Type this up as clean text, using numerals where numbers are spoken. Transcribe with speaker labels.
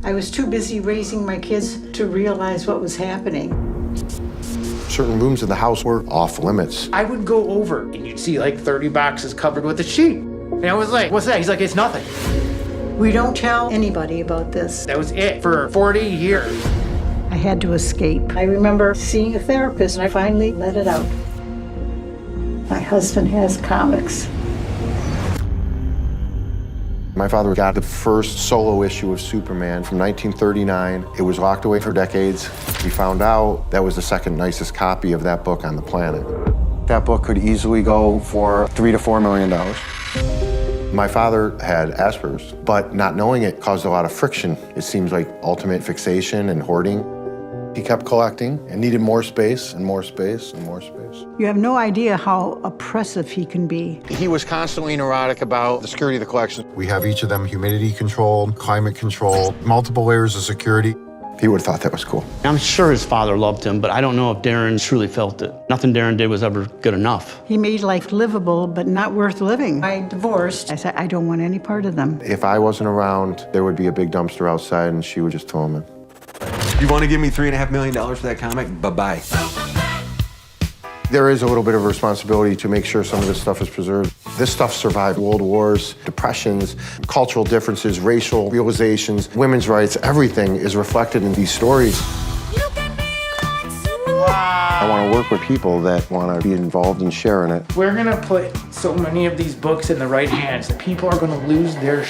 Speaker 1: I was too busy raising my kids to realize what was happening.
Speaker 2: Certain rooms in the house were off limits.
Speaker 3: I would go over and you'd see like 30 boxes covered with a sheet. And I was like, what's that? He's like, it's nothing.
Speaker 1: We don't tell anybody about this.
Speaker 3: That was it for 40 years.
Speaker 1: I had to escape. I remember seeing a therapist and I finally let it out. My husband has comics.
Speaker 2: My father got the first solo issue of Superman from 1939. It was locked away for decades. He found out that was the second nicest copy of that book on the planet. That book could easily go for $3 to $4 million. My father had Asperger's, but not knowing it caused a lot of friction. It seems like ultimate fixation and hoarding. He kept collecting and needed more space and more space and more space.
Speaker 1: You have no idea how oppressive he can be.
Speaker 2: He was constantly neurotic about the security of the collection. We have each of them humidity controlled, climate controlled, multiple layers of security. He would have thought that was cool.
Speaker 4: I'm sure his father loved him, but I don't know if Darren truly felt it. Nothing Darren did was ever good enough.
Speaker 1: He made life livable, but not worth living. I divorced. I said, I don't want any part of them.
Speaker 2: If I wasn't around, there would be a big dumpster outside and she would just throw them in.
Speaker 5: You want to give me $3.5 million for that comic? Bye-bye.
Speaker 2: There is a little bit of a responsibility to make sure some of this stuff is preserved. This stuff survived world wars, depressions, cultural differences, racial realizations, women's rights. Everything is reflected in these stories. I want to work with people that want to be involved in sharing it.
Speaker 3: We're gonna put so many of these books in the right hands that people are gonna lose their